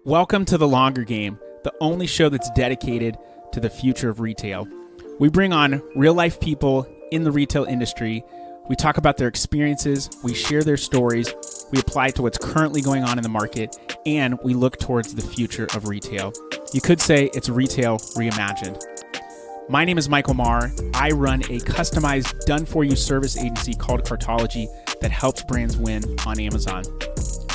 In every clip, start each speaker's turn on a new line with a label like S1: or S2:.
S1: Welcome to The Longer Game, the only show that's dedicated to the future of retail. We bring on real-life people in the retail industry. We talk about their experiences, we share their stories, we apply it to what's currently going on in the market, and we look towards the future of retail. You could say it's Retail Reimagined. My name is Michael Marr. I run a customized, done-for-you service agency called Cartology that helps brands win on Amazon.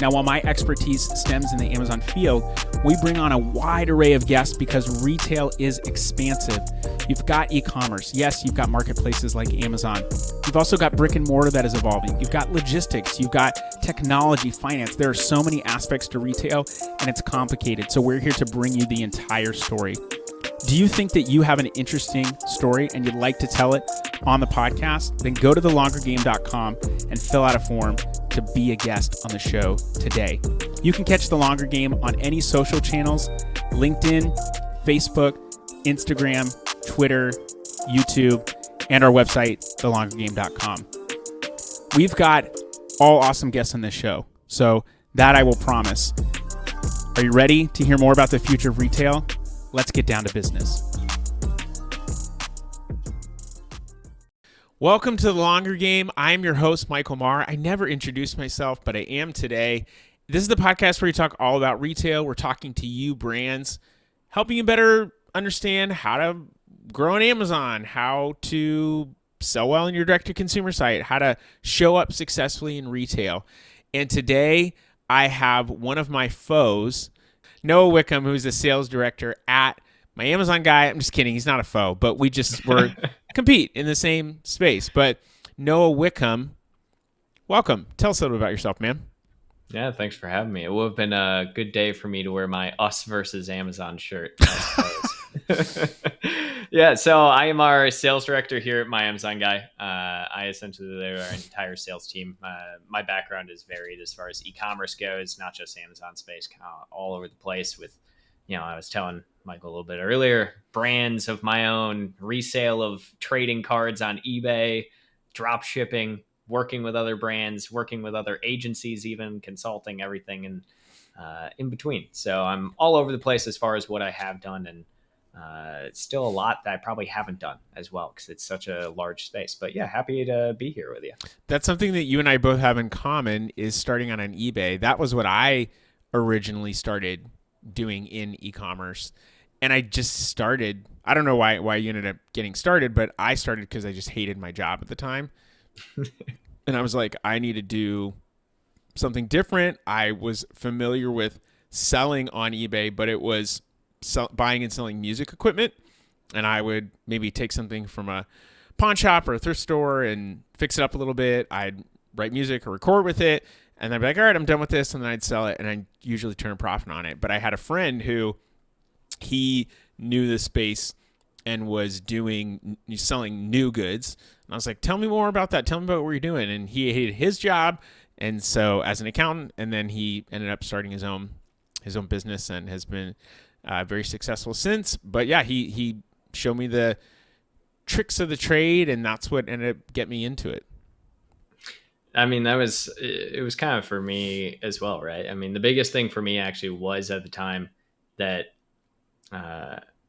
S1: Now, while my expertise stems in the Amazon field, we bring on a wide array of guests because retail is expansive. You've got e-commerce. Yes, you've got marketplaces like Amazon. You've also got brick and mortar that is evolving. You've got logistics. You've got technology, finance. There are so many aspects to retail, and it's complicated. So we're here to bring you the entire story. Do you think that you have an interesting story and you'd like to tell it on the podcast? Then go to thelongergame.com and fill out a form to be a guest on the show today. You can catch The Longer Game on any social channels: LinkedIn, Facebook, Instagram, Twitter, YouTube, and our website, thelongergame.com. We've got all awesome guests on this show, so that I will promise. Are you ready to hear more about the future of retail? Let's get down to business. Welcome to The Longer Game. I'm your host, Michael Marr. I never introduced myself, but I am today. This is the podcast where we talk all about retail. We're talking to you brands, helping you better understand how to grow on Amazon, how to sell well on your direct-to-consumer site, how to show up successfully in retail. And today I have one of my foes, Noah Wickham, who's the sales director at my Amazon guy. I'm just kidding. He's not a foe, but we're compete in the same space. But Noah Wickham, welcome. Tell us a little about yourself, man.
S2: Yeah, thanks for having me. It would have been a good day for me to wear my Us versus Amazon shirt, I suppose. Yeah, so I am our sales director here at my Amazon guy. I essentially lead our entire sales team. My background is varied as far as e-commerce goes, not just Amazon space, kind of all over the place with, I was telling Michael a little bit earlier, brands of my own, resale of trading cards on eBay, drop shipping, working with other brands, working with other agencies, even consulting, everything in between. So I'm all over the place as far as what I have done, and it's still a lot that I probably haven't done as well because it's such a large space. But yeah, happy to be here with you.
S1: That's something that you and I both have in common, is starting on an eBay. That was what I originally started doing in e-commerce. And I just started, I don't know why you ended up getting started, but I started because I just hated my job at the time. And I was like, I need to do something different. I was familiar with selling on eBay, but it was buying and selling music equipment. And I would maybe take something from a pawn shop or a thrift store and fix it up a little bit. I'd write music or record with it. And I'd be like, all right, I'm done with this. And then I'd sell it, and I'd usually turn a profit on it. But I had a friend who, he knew the space and was selling new goods. And I was like, tell me more about that. Tell me about what you're doing. And he hated his job. And so as an accountant, and then he ended up starting his own business and has been very successful since. But yeah, he showed me the tricks of the trade, and that's what ended up getting me into it.
S2: I mean, it was kind of for me as well, right? I mean, the biggest thing for me actually was at the time that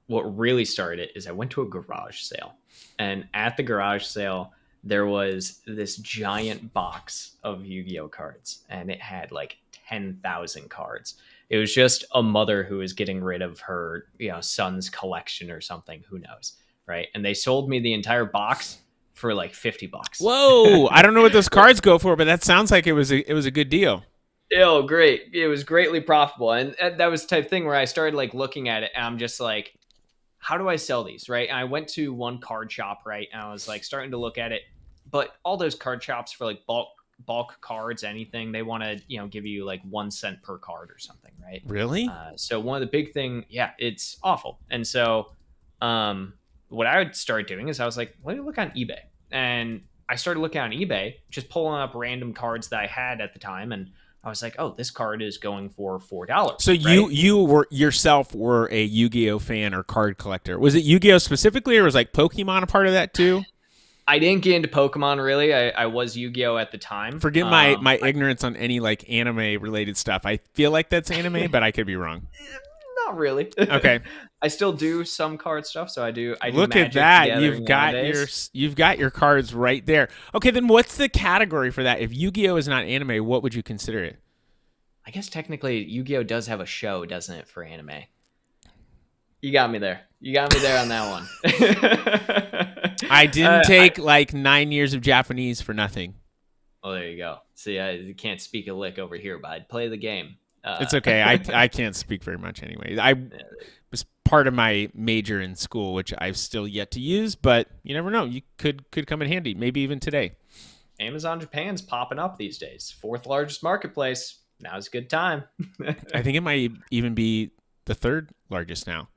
S2: what really started is I went to a garage sale, and at the garage sale, there was this giant box of Yu-Gi-Oh cards, and it had like 10,000 cards. It was just a mother who was getting rid of her, son's collection or something, who knows, right? And they sold me the entire box for like $50.
S1: Whoa! I don't know what those cards go for, but that sounds like it was a good deal.
S2: Oh, great. It was greatly profitable. And that was the type of thing where I started like looking at it, and I'm just like, how do I sell these? Right. And I went to one card shop, right. And I was like starting to look at it, but all those card shops for like bulk cards, anything, they want to, give you like 1 cent per card or something. Right.
S1: Really?
S2: So one of the big thing, it's awful. And so what I would start doing is I was like, let me look on eBay. And I started looking on eBay, just pulling up random cards that I had at the time. And I was like, oh, this card is going for $4.
S1: So
S2: right?
S1: you were yourself were a Yu-Gi-Oh fan or card collector. Was it Yu-Gi-Oh specifically, or was like Pokemon a part of that too?
S2: I didn't get into Pokemon really. I was Yu-Gi-Oh at the time.
S1: Forget my ignorance on any like anime related stuff. I feel like that's anime, but I could be wrong.
S2: Not really.
S1: Okay.
S2: I still do some card stuff, so I do
S1: Look at
S2: Magic
S1: that.
S2: the Gathering nowadays.
S1: You've got your cards right there. Okay, then what's the category for that? If Yu-Gi-Oh is not anime, what would you consider it?
S2: I guess technically Yu-Gi-Oh does have a show, doesn't it, for anime? You got me there. You got me there on that one.
S1: I didn't take like 9 years of Japanese for nothing.
S2: Well, there you go. See, I can't speak a lick over here, but I'd play the game.
S1: It's okay. I can't speak very much anyway. I was part of my major in school, which I've still yet to use, but you never know. You could come in handy, maybe even today.
S2: Amazon Japan's popping up these days. 4th largest marketplace. Now's a good time.
S1: I think it might even be the 3rd largest now.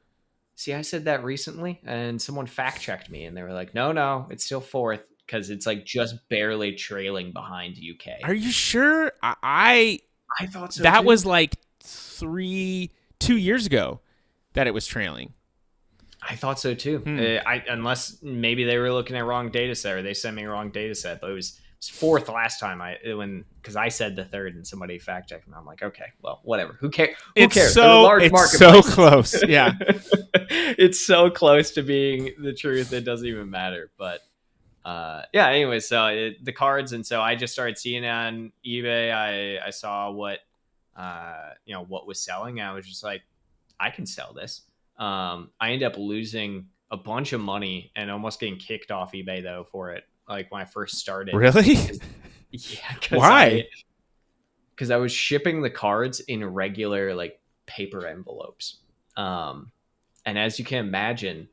S2: See, I said that recently, and someone fact-checked me, and they were like, no, it's still 4th, because it's like just barely trailing behind UK.
S1: Are you sure? I
S2: thought so.
S1: That
S2: too.
S1: was like 2 years ago that it was trailing.
S2: I thought so too. Unless maybe they were looking at wrong data set, or they sent me a wrong data set, but it was 4th last time because I said the 3rd and somebody fact checked me. I'm like, okay, well, whatever. Who cares? Who cares?
S1: It's so close. Yeah.
S2: It's so close to being the truth. It doesn't even matter. But yeah, anyway, so the cards. And so I just started seeing it on eBay. I saw what was selling. I was just like, I can sell this. I ended up losing a bunch of money and almost getting kicked off eBay though for it. Like when I first started.
S1: Really?
S2: Yeah.
S1: Why?
S2: Because I was shipping the cards in regular like paper envelopes. And as you can imagine,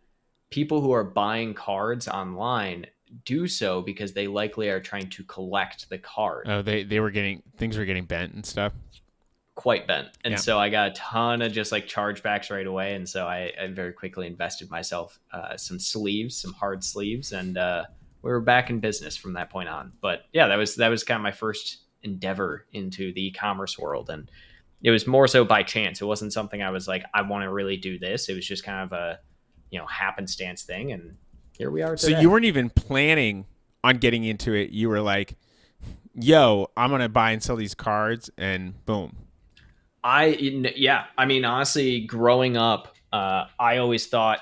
S2: people who are buying cards online do so because they likely are trying to collect the card.
S1: Oh, things were getting bent and stuff.
S2: Quite bent. And
S1: Yeah.
S2: so I got a ton of just like chargebacks right away. And so I very quickly invested myself some hard sleeves, and we were back in business from that point on. But yeah, that was kind of my first endeavor into the e-commerce world. And it was more so by chance. It wasn't something I was like, I want to really do this. It was just kind of a, happenstance thing. And here we are today.
S1: So you weren't even planning on getting into it. You were like, yo, I'm going to buy and sell these cards, and boom.
S2: I mean, honestly, growing up, I always thought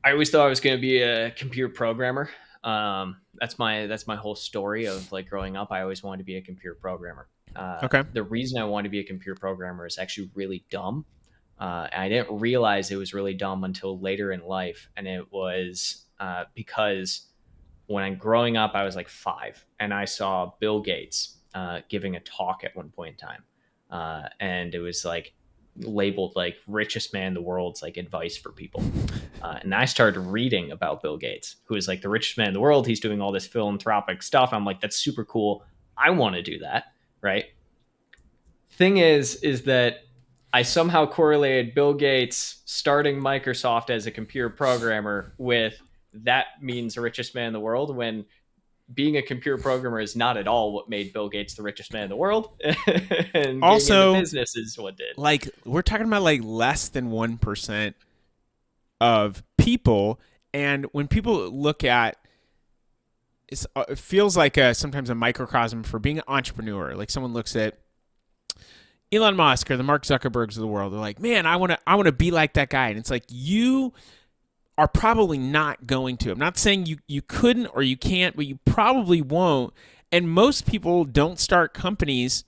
S2: I was going to be a computer programmer. That's my whole story of like growing up. I always wanted to be a computer programmer.
S1: Okay.
S2: The reason I wanted to be a computer programmer is actually really dumb. I didn't realize it was really dumb until later in life. And it was because when I'm growing up, I was like 5 and I saw Bill Gates giving a talk at one point in time. And it was like labeled like richest man in the world's like advice for people. And I started reading about Bill Gates, who is like the richest man in the world. He's doing all this philanthropic stuff. I'm like, that's super cool. I want to do that. Right. Thing is that I somehow correlated Bill Gates starting Microsoft as a computer programmer with that means the richest man in the world, when being a computer programmer is not at all what made Bill Gates the richest man in the world. And
S1: also,
S2: getting into business is what did.
S1: Like, we're talking about like less than 1% of people. And when people look at it feels like sometimes a microcosm for being an entrepreneur. Like someone looks at Elon Musk or the Mark Zuckerbergs of the world. They're like, man, I want to be like that guy. And it's like, you are probably not going to. I'm not saying you couldn't or you can't, but you probably won't. And most people don't start companies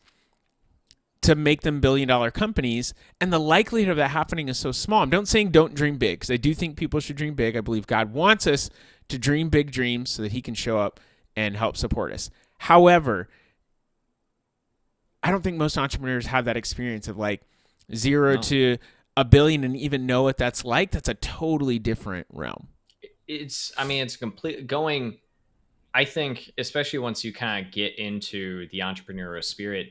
S1: to make them billion-dollar companies, and the likelihood of that happening is so small. I'm not saying don't dream big, because I do think people should dream big. I believe God wants us to dream big dreams so that he can show up and help support us. However, I don't think most entrepreneurs have that experience of like 0 to $1 billion and even know what that's like. That's a totally different realm.
S2: It's complete going. I think, especially once you kind of get into the entrepreneurial spirit,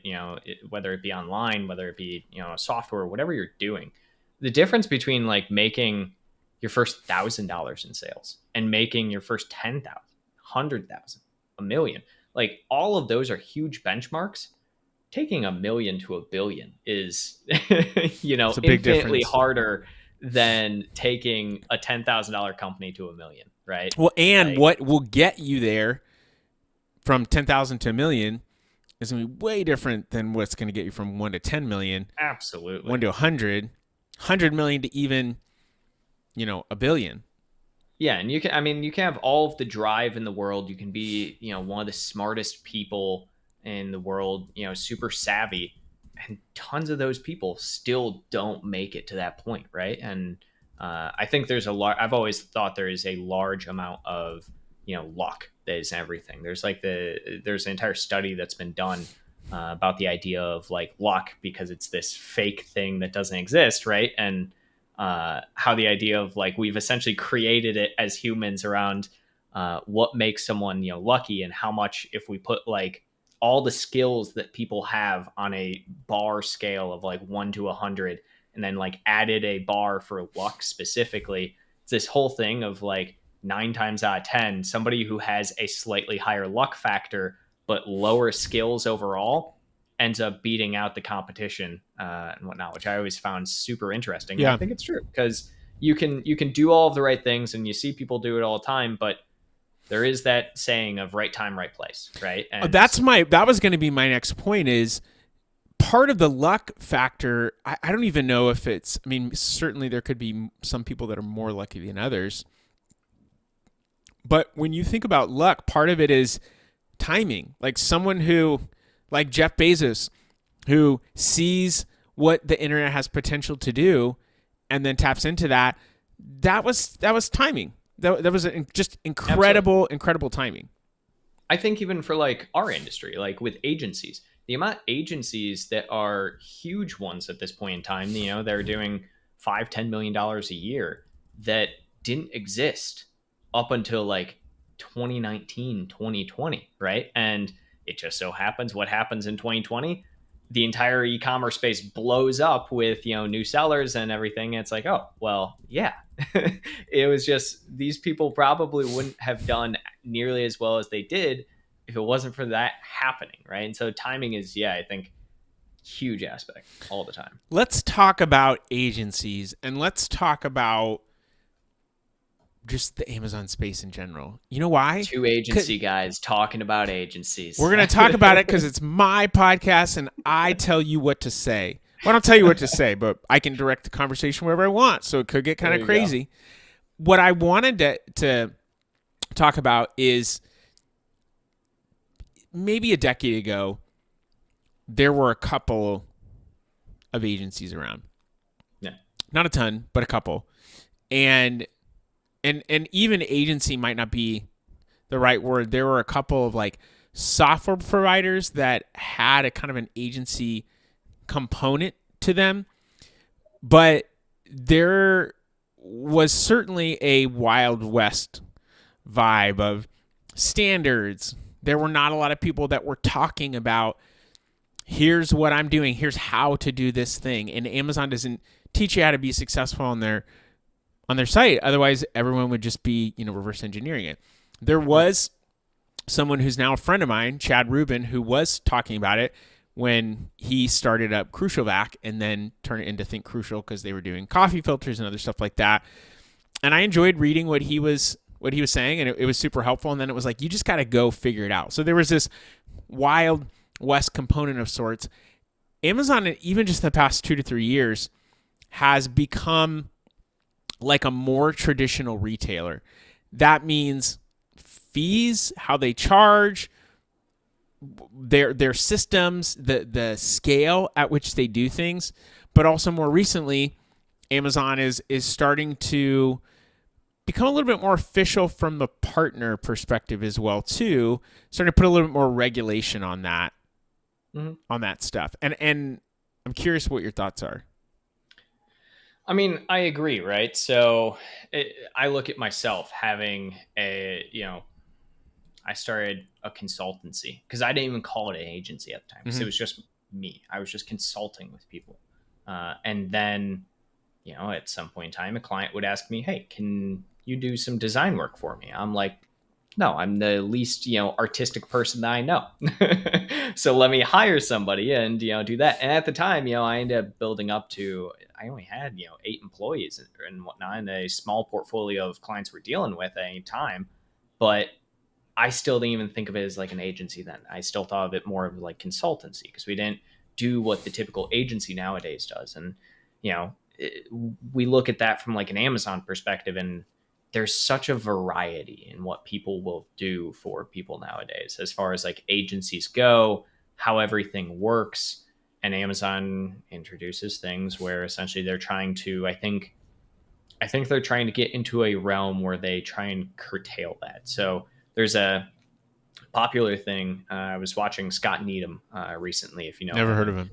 S2: whether it be online, whether it be, software, whatever you're doing, the difference between like making your first $1,000 in sales and making your first 10,000, 100,000, $1 million, like all of those are huge benchmarks. Taking $1 million to $1 billion is, infinitely harder than taking a $10,000 company to $1 million. right?
S1: Well, and
S2: Like,
S1: what will get you there from 10,000 to a million is going to be way different than what's going to get you from 1 to 10 million, 1
S2: absolutely.
S1: to 100, 100 million to even, a billion.
S2: Yeah, and I mean, you can have all of the drive in the world. You can be, one of the smartest people in the world, super savvy, and tons of those people still don't make it to that point, right? And I think there's a lot. I've always thought there is a large amount of, luck that is everything. There's an entire study that's been done about the idea of like luck because it's this fake thing that doesn't exist, right? And how the idea of like we've essentially created it as humans around what makes someone lucky, and how much if we put like all the skills that people have on a bar scale of like 1 to 100, and then like added a bar for luck specifically, it's this whole thing of like 9 times out of 10 somebody who has a slightly higher luck factor but lower skills overall ends up beating out the competition and whatnot, which I always found super interesting. And I
S1: Yeah.
S2: think it's true because you can do all of the right things, and you see people do it all the time, but there is that saying of right time, right place, right? And
S1: That was going to be my next point is part of the luck factor. I don't even know if I mean, certainly there could be some people that are more lucky than others. But when you think about luck, part of it is timing. Like someone like Jeff Bezos, who sees what the internet has potential to do and then taps into that. That was timing. That was just
S2: absolutely.
S1: incredible timing.
S2: I think even for like our industry, like with agencies, the amount of agencies that are huge ones at this point in time, they're doing $5-10 million a year that didn't exist up until like 2019, 2020, right? And it just so happens what happens in 2020, the entire e-commerce space blows up with new sellers and everything. And it's like, oh well, yeah. It was just these people probably wouldn't have done nearly as well as they did if it wasn't for that happening, right? And so timing is, yeah, I think huge aspect all the time.
S1: Let's talk about agencies and let's talk about just the Amazon space in general. You know why?
S2: Two agency guys talking about agencies.
S1: We're going to talk about it because it's my podcast and I tell you what to say. Well, I don't tell you what to say, but I can direct the conversation wherever I want. So it could get kind
S2: There
S1: of
S2: you go.
S1: crazy. What I wanted to talk about is maybe a decade ago, there were a couple of agencies around.
S2: Yeah.
S1: Not a ton, but a couple. And even agency might not be the right word. There were a couple of like software providers that had a kind of an agency component to them, but there was certainly a Wild West vibe of standards. There were not a lot of people that were talking about here's what I'm doing, here's how to do this thing. And Amazon doesn't teach you how to be successful on their site. Otherwise, everyone would just be, reverse engineering it. There was someone who's now a friend of mine, Chad Rubin, who was talking about it when he started up Crucial Vac and then turned it into Think Crucial because they were doing coffee filters and other stuff like that. And I enjoyed reading what he was saying, and it was super helpful. And then it was like, you just got to go figure it out. So there was this Wild West component of sorts. Amazon, even just the past 2 to 3 years, has become like a more traditional retailer. That means fees, how they charge, their systems, the scale at which they do things, but also more recently, Amazon is starting to become a little bit more official from the partner perspective as well too. Starting to put a little bit more regulation on that, on that stuff. And I'm curious what your thoughts are.
S2: I mean, I agree, right? So I look at myself having I started a consultancy because I didn't even call it an agency at the time because it was just me. I was just consulting with people. And then, at some point in time, a client would ask me, hey, can you do some design work for me? I'm like, no, I'm the least, artistic person that I know. So let me hire somebody and, do that. And at the time, I ended up building up to, I only had, 8 employees and whatnot, and a small portfolio of clients we're dealing with at any time. But I still didn't even think of it as like an agency then. I still thought of it more of like consultancy, because we didn't do what the typical agency nowadays does. And, we look at that from like an Amazon perspective, and there's such a variety in what people will do for people nowadays, as far as like agencies go, how everything works. And Amazon introduces things where essentially they're trying to, I think they're trying to get into a realm where they try and curtail that. So there's a popular thing. I was watching Scott Needham recently, if you know
S1: Never
S2: him.
S1: heard of him.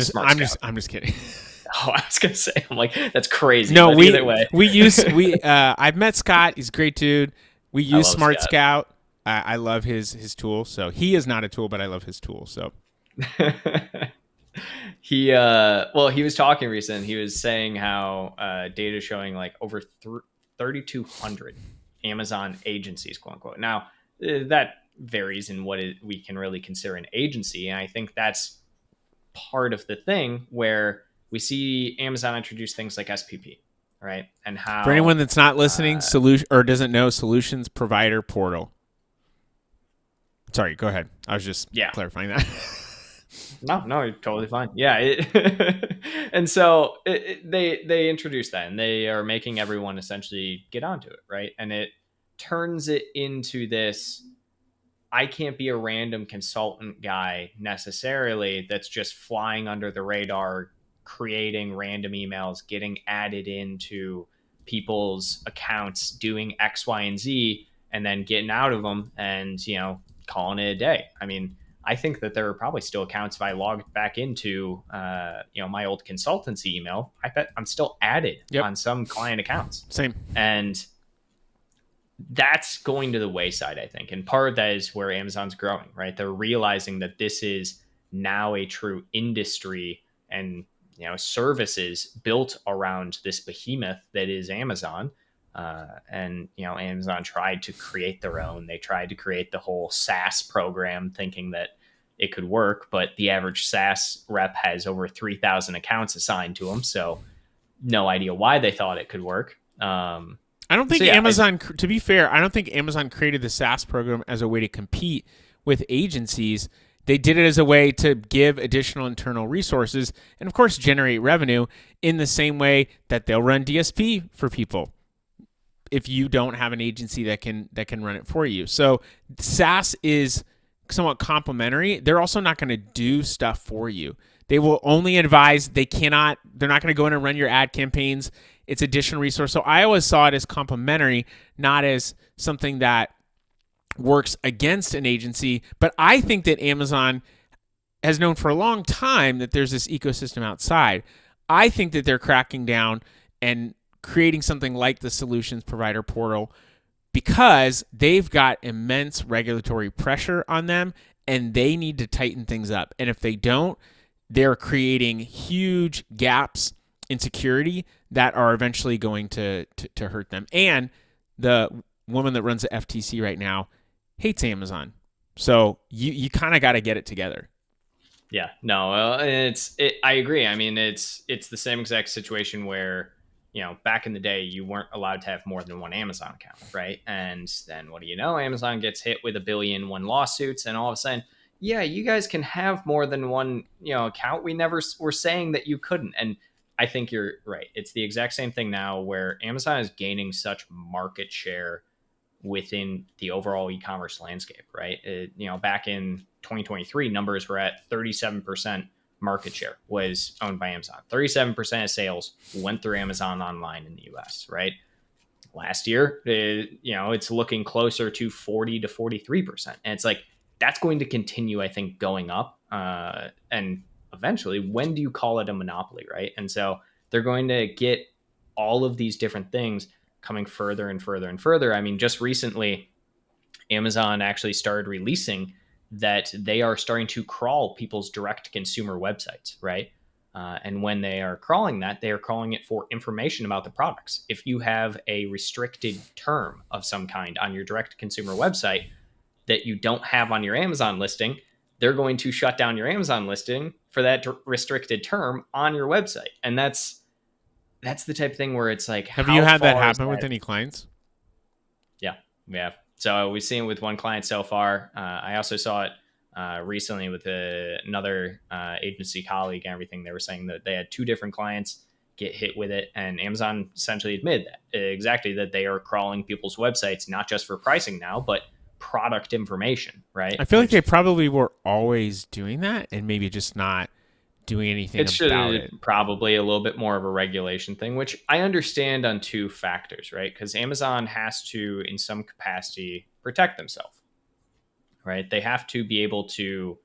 S2: Smart Scout.
S1: I'm just kidding.
S2: Oh, I was gonna say, I'm like, that's crazy.
S1: No,
S2: but either way,
S1: I've met Scott. He's a great dude. We
S2: I
S1: use
S2: love
S1: Smart
S2: Scott.
S1: Scout. I love his tool. So he is not a tool, but I love his tool. So
S2: he was talking recently. He was saying how data showing like over 3,200 Amazon agencies, quote unquote. Now that varies in what we can really consider an agency, and I think that's part of the thing where we see Amazon introduce things like SPP, right? And how,
S1: for anyone that's not listening, solution or doesn't know, Solutions Provider Portal. Sorry, go ahead. I was just clarifying that.
S2: No, you're totally fine. Yeah. And so they introduced that, and they are making everyone essentially get onto it, right? And it turns it into this, I can't be a random consultant guy necessarily that's just flying under the radar, creating random emails, getting added into people's accounts, doing X, Y, and Z, and then getting out of them and, calling it a day. I mean, I think that there are probably still accounts, if I logged back into, my old consultancy email, I bet I'm still added on some client accounts.
S1: Same.
S2: And that's going to the wayside, I think. And part of that is where Amazon's growing, right? They're realizing that this is now a true industry and, services built around this behemoth that is Amazon. And, Amazon tried to create their own. They tried to create the whole SaaS program thinking that it could work, but the average SaaS rep has over 3,000 accounts assigned to them. So no idea why they thought it could work.
S1: I don't think Amazon, to be fair, I don't think Amazon created the SaaS program as a way to compete with agencies. They did it as a way to give additional internal resources and, of course, generate revenue in the same way that they'll run DSP for people if you don't have an agency that can run it for you. So SaaS is somewhat complementary. They're also not going to do stuff for you. They will only advise. They're not going to go in and run your ad campaigns. It's additional resource. So I always saw it as complementary, not as something that works against an agency. But I think that Amazon has known for a long time that there's this ecosystem outside. I think that they're cracking down and creating something like the Solutions Provider Portal because they've got immense regulatory pressure on them and they need to tighten things up. And if they don't, they're creating huge gaps in security that are eventually going to hurt them. And the woman that runs the FTC right now hates Amazon. So you kind of got to get it together.
S2: Yeah, no, I agree. I mean, it's the same exact situation where, back in the day, you weren't allowed to have more than one Amazon account, right? And then what do you know? Amazon gets hit with 1 billion lawsuits, and all of a sudden, yeah, you guys can have more than one, account. We never were saying that you couldn't. And I think you're right. It's the exact same thing now where Amazon is gaining such market share within the overall e-commerce landscape, right? Back in 2023, numbers were at 37% market share was owned by Amazon. 37% of sales went through Amazon online in the US, right? Last year, it's looking closer to 40 to 43%. And it's like, that's going to continue, I think, going up. And eventually, when do you call it a monopoly, right? And so they're going to get all of these different things coming further and further and further. I mean, just recently, Amazon actually started releasing that they are starting to crawl people's direct consumer websites, right? And when they are crawling that, they are crawling it for information about the products. If you have a restricted term of some kind on your direct consumer website that you don't have on your Amazon listing, they're going to shut down your Amazon listing for that restricted term on your website. And that's the type of thing where it's like,
S1: Have you
S2: how
S1: had that
S2: far is
S1: happen with
S2: that?
S1: any clients?
S2: Yeah, we have. So we've seen it with one client so far. I also saw it recently with another agency colleague and everything. They were saying that they had two different clients get hit with it, and Amazon essentially admitted that exactly, that they are crawling people's websites not just for pricing now, but product information, right?
S1: I feel like
S2: Which
S1: they probably were always doing that and maybe just not doing anything
S2: it
S1: about
S2: should
S1: it.
S2: probably a little bit more of a regulation thing, which I understand on two factors, right? Because Amazon has to, in some capacity, protect themselves, right? They have to be able to,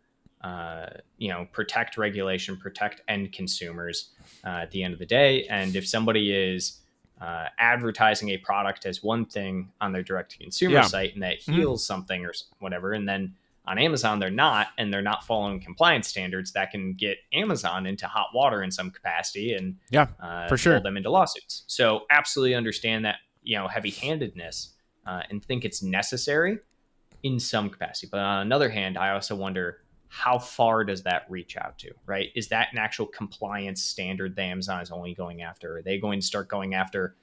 S2: protect regulation, protect end consumers at the end of the day. And if somebody is advertising a product as one thing on their direct to consumer
S1: Yeah.
S2: site and that heals something or whatever, and then on Amazon they're not, and they're not following compliance standards, that can get Amazon into hot water in some capacity and
S1: Yeah, for
S2: pull
S1: sure.
S2: them into lawsuits. So absolutely understand that, heavy-handedness, and think it's necessary in some capacity. But on another hand, I also wonder, how far does that reach out to, right? Is that an actual compliance standard that Amazon is only going after? Are they going to start going after,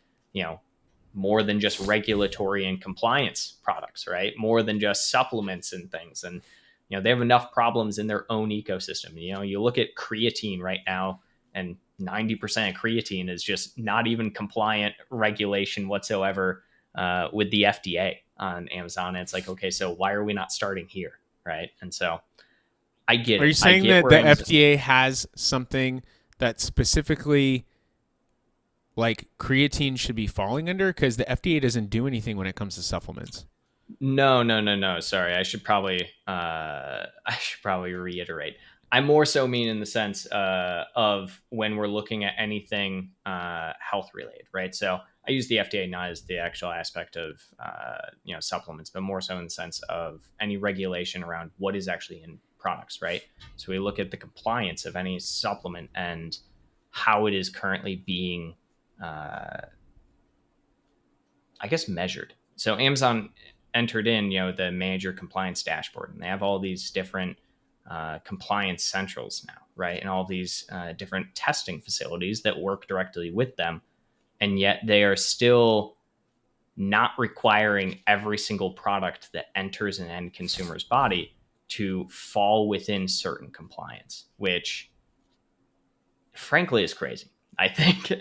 S2: more than just regulatory and compliance products, right? More than just supplements and things. And, they have enough problems in their own ecosystem. You look at creatine right now, and 90% of creatine is just not even compliant regulation whatsoever with the FDA on Amazon. And it's like, okay, so why are we not starting here, right? And so I get
S1: Are you
S2: it. I
S1: saying
S2: get
S1: that
S2: where
S1: the
S2: Amazon.
S1: FDA has something that specifically like creatine should be falling under? Because the FDA doesn't do anything when it comes to supplements.
S2: No, no, no, no. Sorry, I should probably reiterate. I more so mean in the sense of when we're looking at anything health related, right? So I use the FDA not as the actual aspect of supplements, but more so in the sense of any regulation around what is actually in products, right? So we look at the compliance of any supplement and how it is currently being, I guess, measured. So Amazon entered in, the manager compliance dashboard, and they have all these different compliance centrals now, right? And all these different testing facilities that work directly with them. And yet they are still not requiring every single product that enters an end consumer's body to fall within certain compliance, which frankly is crazy. I think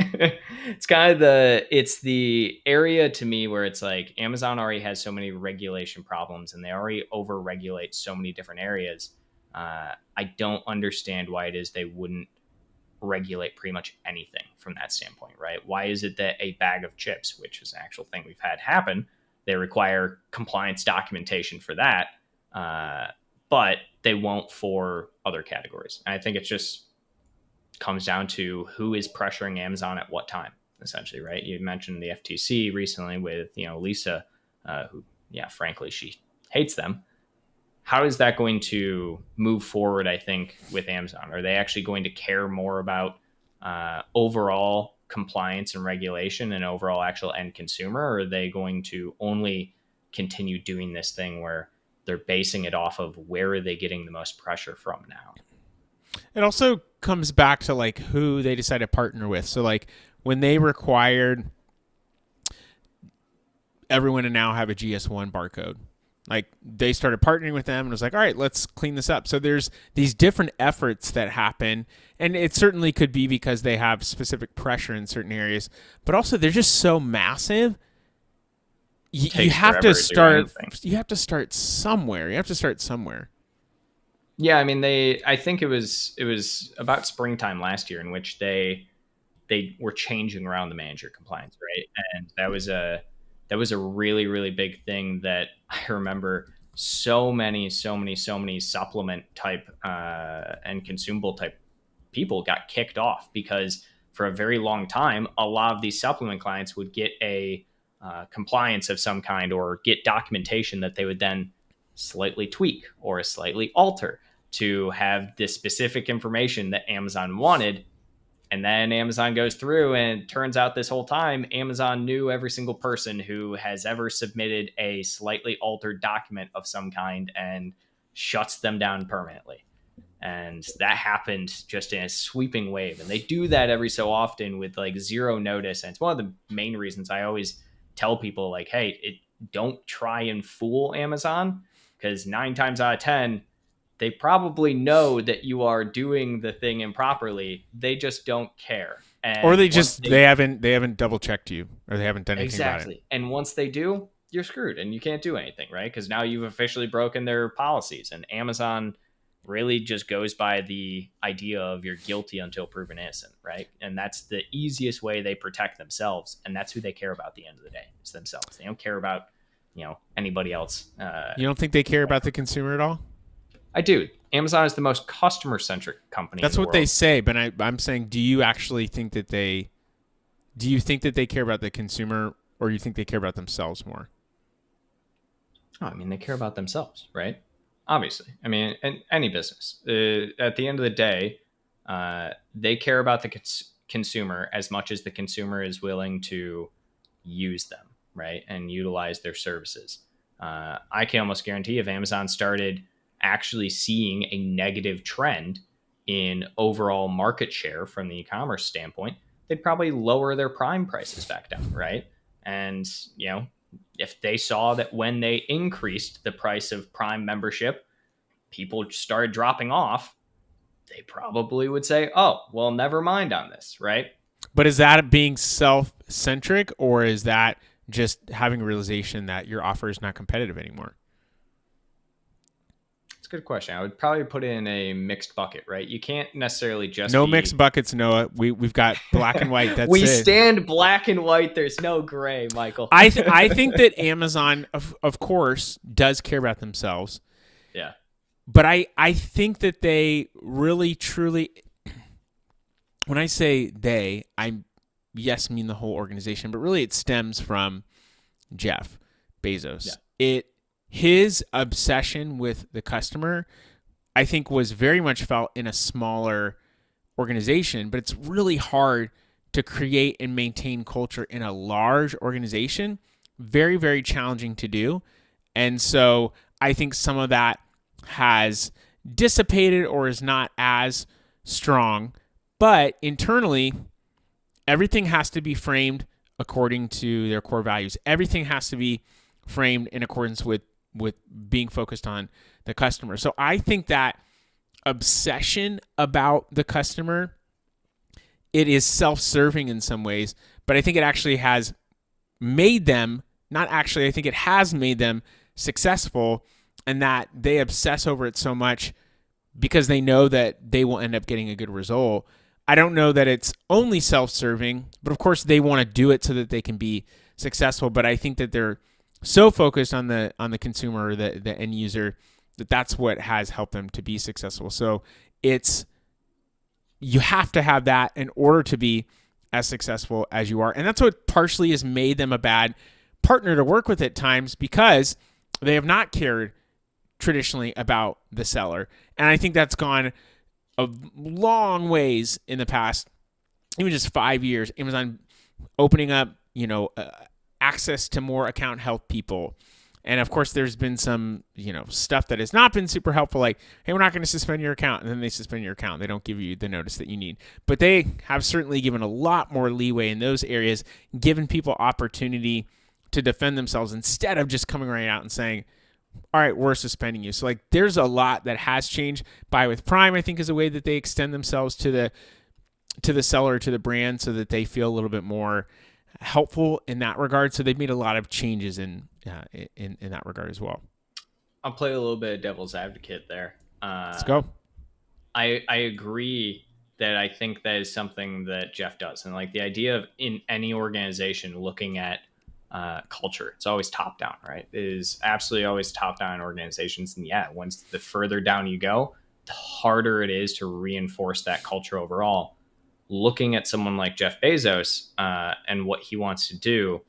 S2: it's the area to me where it's like Amazon already has so many regulation problems and they already over regulate so many different areas. I don't understand why it is they wouldn't regulate pretty much anything from that standpoint, right? Why is it that a bag of chips, which is an actual thing we've had happen, they require compliance documentation for that, but they won't for other categories? And I think it's just comes down to who is pressuring Amazon at what time, essentially, right? You mentioned the FTC recently with, Lisa, who, yeah, frankly, she hates them. How is that going to move forward, I think, with Amazon? Are they actually going to care more about overall compliance and regulation and overall actual end consumer? Or are they going to only continue doing this thing where they're basing it off of where are they getting the most pressure from now?
S1: It also comes back to like who they decide to partner with. So like when they required everyone to now have a GS1 barcode, like they started partnering with them and was like, all right, let's clean this up. So there's these different efforts that happen, and it certainly could be because they have specific pressure in certain areas, but also they're just so massive. You have to start. You have to start somewhere. You have to start somewhere.
S2: Yeah, I mean, I think it was about springtime last year in which they were changing around the manager compliance, right? And that was a really, really big thing that I remember so many supplement type and consumable type people got kicked off because for a very long time, a lot of these supplement clients would get a compliance of some kind or get documentation that they would then slightly tweak or slightly alter to have this specific information that Amazon wanted, And then Amazon goes through, and it turns out this whole time, Amazon knew every single person who has ever submitted a slightly altered document of some kind and shuts them down permanently. And that happened just in a sweeping wave. And they do that every so often with like zero notice. And it's one of the main reasons I always tell people, like, hey, don't try and fool Amazon, because 9 times out of 10, they probably know that you are doing the thing improperly. They just don't care.
S1: Or
S2: And
S1: they
S2: once
S1: just they haven't double checked you, or they haven't done anything about it.
S2: exactly. And once they do, you're screwed and you can't do anything, right? Because now you've officially broken their policies. And Amazon really just goes by the idea of you're guilty until proven innocent, right? And that's the easiest way they protect themselves. And that's who they care about at the end of the day. It's themselves. They don't care about, anybody else.
S1: You don't think they care about the consumer at all?
S2: I do. Amazon is the most customer-centric company.
S1: That's
S2: in the
S1: what
S2: world.
S1: they say, but I'm saying, do you actually think that they care about the consumer, or you think they care about themselves more?
S2: Oh, I mean, they care about themselves, right? Obviously. I mean, in any business, at the end of the day, they care about the consumer as much as the consumer is willing to use them, right? And utilize their services. I can almost guarantee if Amazon started actually seeing a negative trend in overall market share from the e-commerce standpoint, they'd probably lower their Prime prices back down, right? And, if they saw that when they increased the price of Prime membership, people started dropping off, they probably would say, oh, well, never mind on this, right?
S1: But is that being self-centric, or is that just having a realization that your offer is not competitive anymore?
S2: It's a good question. I would probably put it in a mixed bucket, right? You can't necessarily just
S1: No mixed buckets, Noah. We've got black and white. That's
S2: we
S1: it.
S2: stand black and white. There's no gray, Michael.
S1: I think that Amazon, of course, does care about themselves.
S2: Yeah.
S1: But I think that they really, truly, when I say they, I mean the whole organization, but really it stems from Jeff Bezos. Yeah. His obsession with the customer, I think, was very much felt in a smaller organization, but it's really hard to create and maintain culture in a large organization. Very, very challenging to do. And so I think some of that has dissipated or is not as strong. But internally, everything has to be framed according to their core values. Everything has to be framed in accordance with being focused on the customer. So I think that obsession about the customer, it is self-serving in some ways, but I think it actually has made them, I think it has made them successful, and that they obsess over it so much because they know that they will end up getting a good result. I don't know that it's only self-serving, but of course they want to do it so that they can be successful. But I think that they're so focused on the consumer, or the end user, that's what has helped them to be successful. So you have to have that in order to be as successful as you are. And that's what partially has made them a bad partner to work with at times, because they have not cared traditionally about the seller. And I think that's gone a long ways in the past, even just 5 years. Amazon opening up, access to more account health people. And of course, there's been some, stuff that has not been super helpful, like, hey, we're not going to suspend your account. And then they suspend your account. They don't give you the notice that you need. But they have certainly given a lot more leeway in those areas, given people opportunity to defend themselves instead of just coming right out and saying, all right, we're suspending you. So like, there's a lot that has changed. Buy with Prime, I think, is a way that they extend themselves to the seller, to the brand, so that they feel a little bit more helpful in that regard. So they've made a lot of changes in that regard as well.
S2: I'll play a little bit of devil's advocate there.
S1: Let's go.
S2: I agree that I think that is something that Jeff does. And like the idea of in any organization looking at culture, it's always top down, right? It is absolutely always top down in organizations. And yeah, once the further down you go, the harder it is to reinforce that culture overall. Looking at someone like Jeff Bezos and what he wants to do,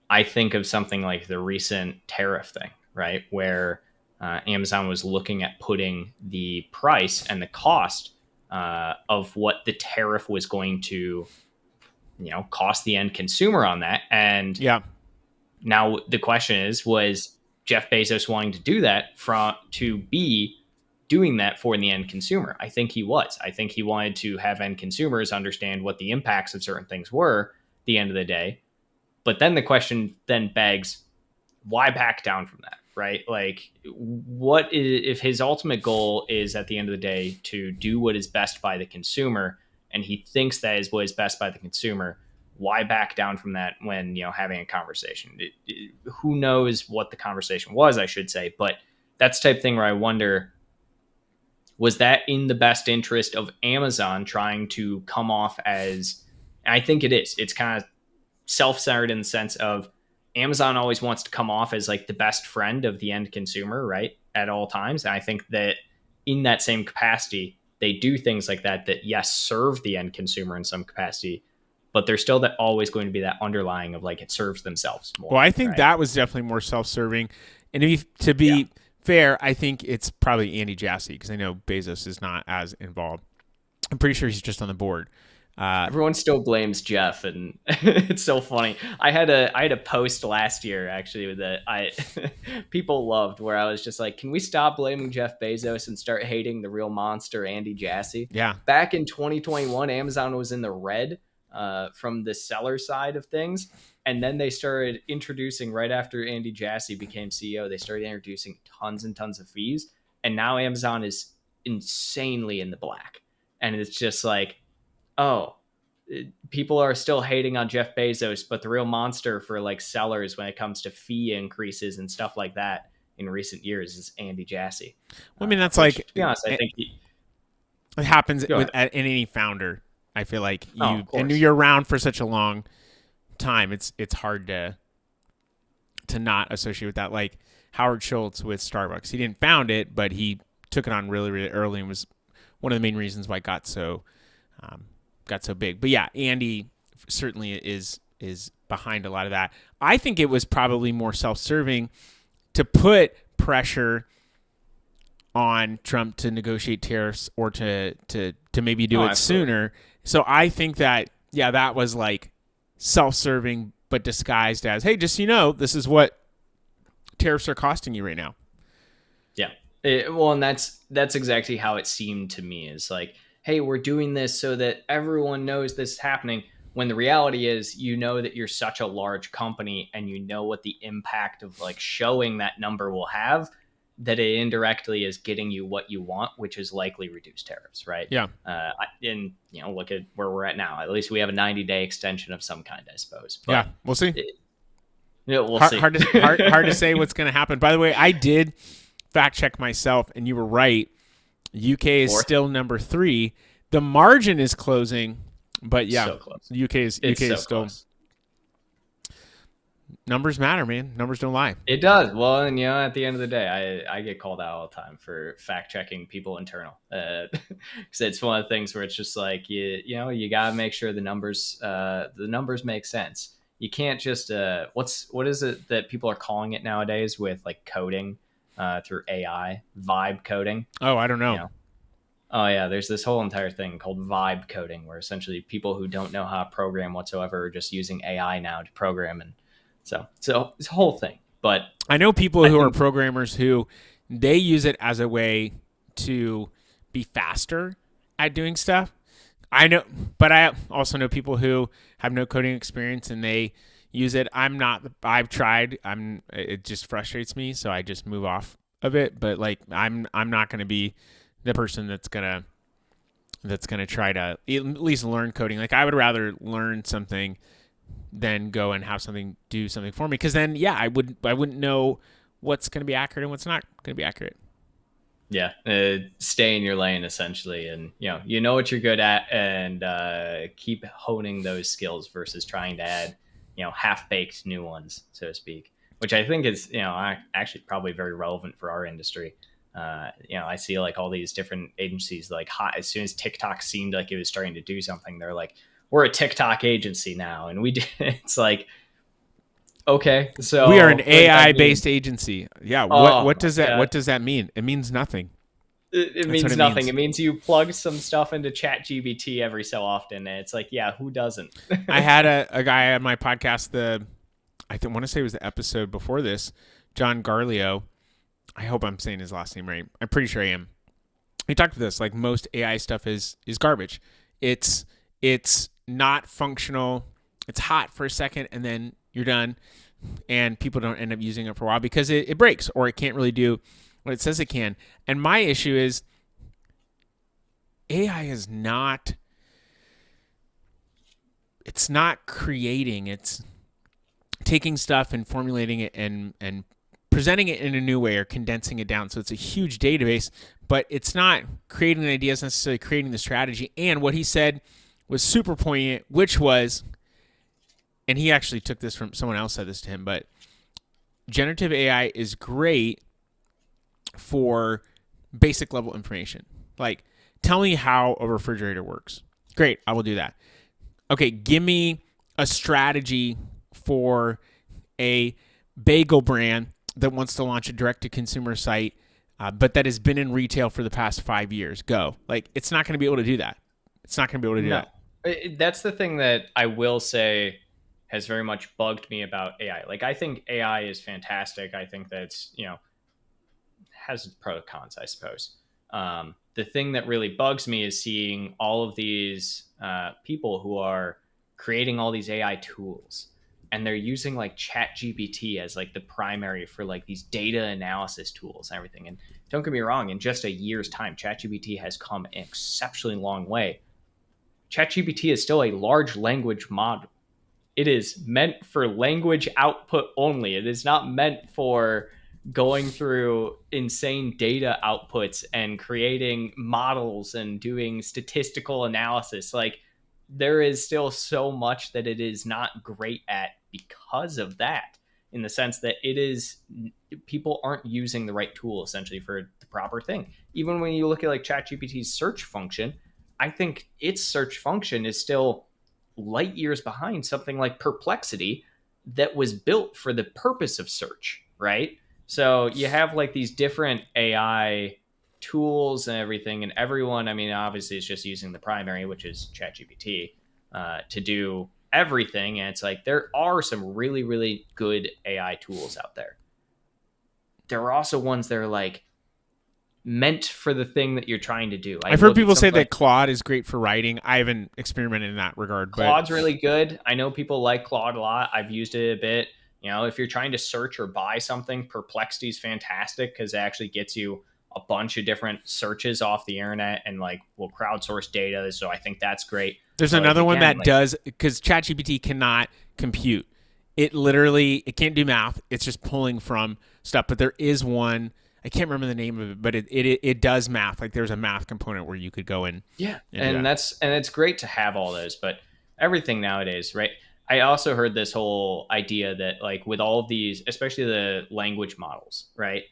S2: I think of something like the recent tariff thing, right? Where Amazon was looking at putting the price and the cost of what the tariff was going to, cost the end consumer on that. And
S1: Yeah.
S2: now the question is, was Jeff Bezos wanting to do that to be doing that for the end consumer? I think he was. I think he wanted to have end consumers understand what the impacts of certain things were at the end of the day. But then the question then begs, why back down from that, right? Like, what is, if his ultimate goal is at the end of the day to do what is best by the consumer, and he thinks that is what is best by the consumer, why back down from that when, having a conversation? Who knows what the conversation was, I should say, but that's the type of thing where I wonder, was that in the best interest of Amazon trying to come off as, and I think it is, it's kind of self-centered in the sense of Amazon always wants to come off as like the best friend of the end consumer, right? At all times. And I think that in that same capacity, they do things like that, yes, serve the end consumer in some capacity, but there's still that always going to be that underlying of like, it serves themselves more.
S1: Well, I think
S2: right?
S1: that was definitely more self-serving. And to be fair, I think it's probably Andy Jassy, because I know Bezos is not as involved. I'm pretty sure he's just on the board.
S2: Everyone still blames Jeff, and it's so funny. I had a post last year actually that people loved, where I was just like, can we stop blaming Jeff Bezos and start hating the real monster Andy Jassy?
S1: Yeah.
S2: Back in 2021, Amazon was in the red from the seller side of things, and then they started introducing, right after Andy Jassy became CEO, they started introducing tons and tons of fees, and now Amazon is insanely in the black, and it's just like, oh, people are still hating on Jeff Bezos, but the real monster for like sellers when it comes to fee increases and stuff like that in recent years is Andy Jassy.
S1: Well, I mean, that's
S2: which,
S1: like,
S2: to be honest, I think
S1: it happens with any founder. I feel like and you're around for such a long time. It's hard to not associate with that. Like Howard Schultz with Starbucks, he didn't found it, but he took it on really, really early and was one of the main reasons why it got so big. But yeah, Andy certainly is behind a lot of that. I think it was probably more self-serving to put pressure on Trump to negotiate tariffs or to maybe do it sooner. So I think that, that was like self-serving, but disguised as, hey, just so you know, this is what tariffs are costing you right now.
S2: Yeah. And that's exactly how it seemed to me, is like, hey, we're doing this so that everyone knows this is happening, when the reality is, that you're such a large company and what the impact of like showing that number will have, that it indirectly is getting you what you want, which is likely reduced tariffs, right?
S1: Yeah.
S2: And look at where we're at now. At least we have a 90-day extension of some kind, I suppose. But
S1: yeah, we'll see.
S2: We'll see.
S1: Hard to say what's going to happen. By the way, I did fact check myself, and you were right. UK is still number 3. The margin is closing, but yeah,
S2: so close.
S1: UK is still close. Numbers matter, man. Numbers don't lie.
S2: It does. Well, and at the end of the day, I get called out all the time for fact checking people internal, because it's one of the things where it's just like you gotta make sure the numbers make sense. You can't just what is it that people are calling it nowadays with like coding through AI, vibe coding?
S1: Oh, I don't know.
S2: Oh yeah, there's this whole entire thing called vibe coding, where essentially people who don't know how to program whatsoever are just using AI now to program, and so it's a whole thing. But
S1: I know people who are programmers who they use it as a way to be faster at doing stuff. I know, but I also know people who have no coding experience and they use it. I've tried. It just frustrates me, so I just move off of it. But like, I'm not going to be the person that's gonna try to at least learn coding. Like, I would rather learn something than go and have something do something for me, because then I wouldn't know what's going to be accurate and what's not going to be accurate.
S2: Yeah, stay in your lane essentially, and you know what you're good at, and keep honing those skills versus trying to add half-baked new ones, so to speak, which I think is actually probably very relevant for our industry. I see like all these different agencies, like as soon as TikTok seemed like it was starting to do something, they're like, we're a TikTok agency now, and we did. It's like, okay, so
S1: we are an AI based agency. Yeah. What does that mean? It means nothing.
S2: It
S1: That's what
S2: means
S1: it
S2: nothing.
S1: means.
S2: It means you plug some stuff into ChatGPT every so often, and it's like, yeah, who doesn't?
S1: I had a guy on my podcast. Want to say it was the episode before this, John Garlio. I hope I'm saying his last name right. I'm pretty sure I am. He talked about this. Like most AI stuff is garbage. It's not functional. It's hot for a second and then you're done, and people don't end up using it for a while because it breaks or it can't really do what it says it can. And my issue is AI is not. It's not creating. It's taking stuff and formulating it and presenting it in a new way or condensing it down. So it's a huge database, but it's not creating the ideas, necessarily creating the strategy. And what he said was super poignant, which was, and he actually took this from someone else said this to him, but generative AI is great for basic level information. Like, tell me how a refrigerator works. Great, I will do that. Okay, give me a strategy for a bagel brand that wants to launch a direct-to-consumer site, but that has been in retail for the past 5 years. Go. Like, it's not going to be able to do that. It's not going to be able to do
S2: No,
S1: that.
S2: that's the thing that I will say has very much bugged me about AI. Like, I think AI is fantastic. I think that's, has its pro and cons, I suppose. The thing that really bugs me is seeing all of these people who are creating all these AI tools, and they're using like Chat GPT as like the primary for like these data analysis tools and everything. And don't get me wrong, in just a year's time, Chat GPT has come an exceptionally long way. Chat GPT is still a large language model. It is meant for language output only. It is not meant for going through insane data outputs and creating models and doing statistical analysis. Like, there is still so much that it is not great at because of that, in the sense that it is, people aren't using the right tool essentially for the proper thing. Even when you look at like ChatGPT's search function, I think its search function is still light years behind something like Perplexity that was built for the purpose of search, right? So you have like these different AI tools and everything, and everyone, I mean, obviously is just using the primary, which is ChatGPT, to do everything. And it's like, there are some really, really good AI tools out there. There are also ones that are like meant for the thing that you're trying to do.
S1: I've heard people say that Claude is great for writing. I haven't experimented in that regard.
S2: Claude's really good. I know people like Claude a lot. I've used it a bit. If you're trying to search or buy something, Perplexity is fantastic because it actually gets you a bunch of different searches off the internet and like will crowdsource data. So I think that's great.
S1: There's another one that does, because ChatGPT cannot compute. It can't do math. It's just pulling from stuff. But there is one, I can't remember the name of it, but it does math. Like there's a math component where you could go in.
S2: Yeah, and it's great to have all those, but everything nowadays, right? I also heard this whole idea that like with all of these, especially the language models, right?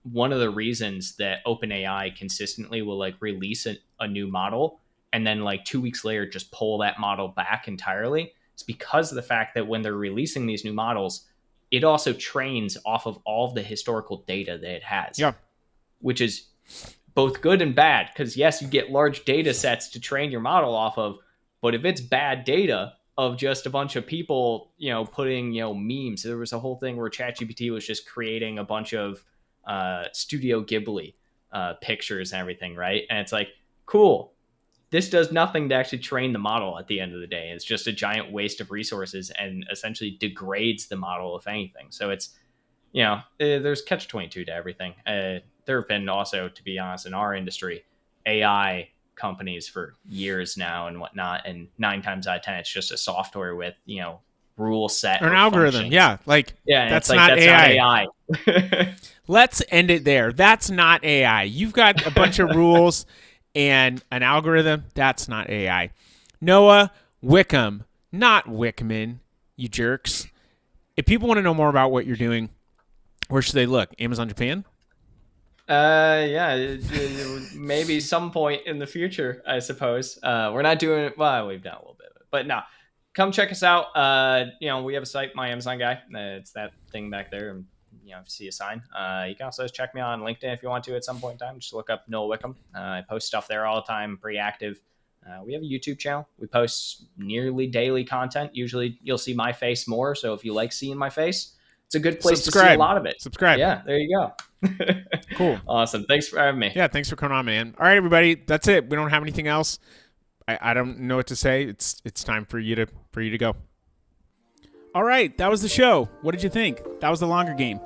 S2: One of the reasons that OpenAI consistently will like release a new model and then like 2 weeks later just pull that model back entirely, it's because of the fact that when they're releasing these new models, it also trains off of all of the historical data that it has.
S1: Yeah.
S2: Which is both good and bad, because yes, you get large data sets to train your model off of, but if it's bad data of just a bunch of people, putting, memes, there was a whole thing where ChatGPT was just creating a bunch of Studio Ghibli pictures and everything, right? And it's like, cool. This does nothing to actually train the model at the end of the day. It's just a giant waste of resources and essentially degrades the model, if anything. So it's, there's catch-22 to everything. There have been also, to be honest, in our industry, AI companies for years now and whatnot. And 9 times out of 10, it's just a software with, rule set
S1: or an algorithm.
S2: functions.
S1: Yeah. That's not AI.
S2: Not AI.
S1: Let's end it there. That's not AI. You've got a bunch of rules and an algorithm. That's not AI. Noah Wickham, not Wickman, you jerks. If people want to know more about what you're doing, where should they look? Amazon Japan?
S2: Yeah, maybe some point in the future, I suppose. We're not doing it. Well, we've done a little bit of it, but no, come check us out. We have a site, My Amazon Guy. It's that thing back there. see a sign. You can also check me on LinkedIn if you want to at some point in time. Just look up Noel Wickham. I post stuff there all the time, pretty active. We have a YouTube channel. We post nearly daily content. Usually you'll see my face more. So if you like seeing my face, it's a good place to see a lot of it.
S1: Subscribe.
S2: Yeah, there you go.
S1: Cool.
S2: Awesome. Thanks for having me.
S1: Yeah, thanks for coming on, man. All right, everybody. That's it. We don't have anything else. I don't know what to say. It's time for you to go. All right, that was the show. What did you think? That was the longer game.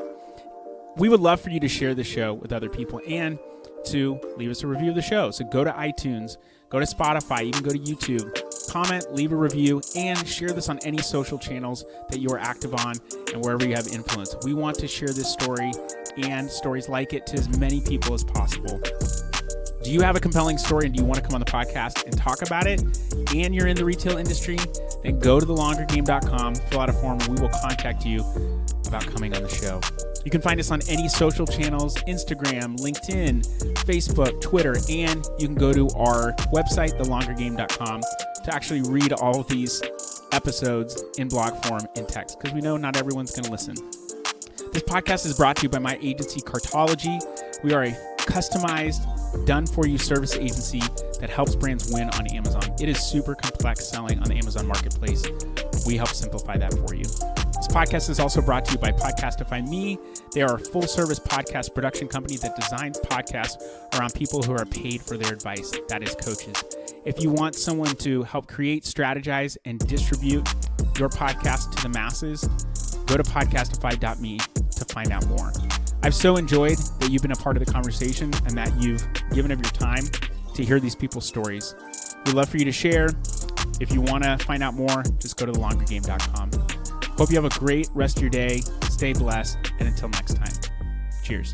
S1: We would love for you to share the show with other people and to leave us a review of the show. So go to iTunes, go to Spotify, you can go to YouTube, comment, leave a review, and share this on any social channels that you are active on and wherever you have influence. We want to share this story and stories like it to as many people as possible. Do you have a compelling story and do you want to come on the podcast and talk about it and you're in the retail industry? Then go to thelongergame.com, fill out a form, and we will contact you about coming on the show. You can find us on any social channels, Instagram, LinkedIn, Facebook, Twitter, and you can go to our website, thelongergame.com, to actually read all of these episodes in blog form in text, because we know not everyone's going to listen. This podcast is brought to you by my agency, Cartology. We are a customized, done-for-you service agency that helps brands win on Amazon. It is super complex selling on the Amazon Marketplace. We help simplify that for you. This podcast is also brought to you by Podcastify Me. They are a full-service podcast production company that designs podcasts around people who are paid for their advice. That is coaches. If you want someone to help create, strategize, and distribute your podcast to the masses, go to podcastify.me to find out more. I've so enjoyed that you've been a part of the conversation and that you've given of your time to hear these people's stories. We'd love for you to share. If you want to find out more, just go to thelongergame.com. Hope you have a great rest of your day. Stay blessed. And until next time, cheers.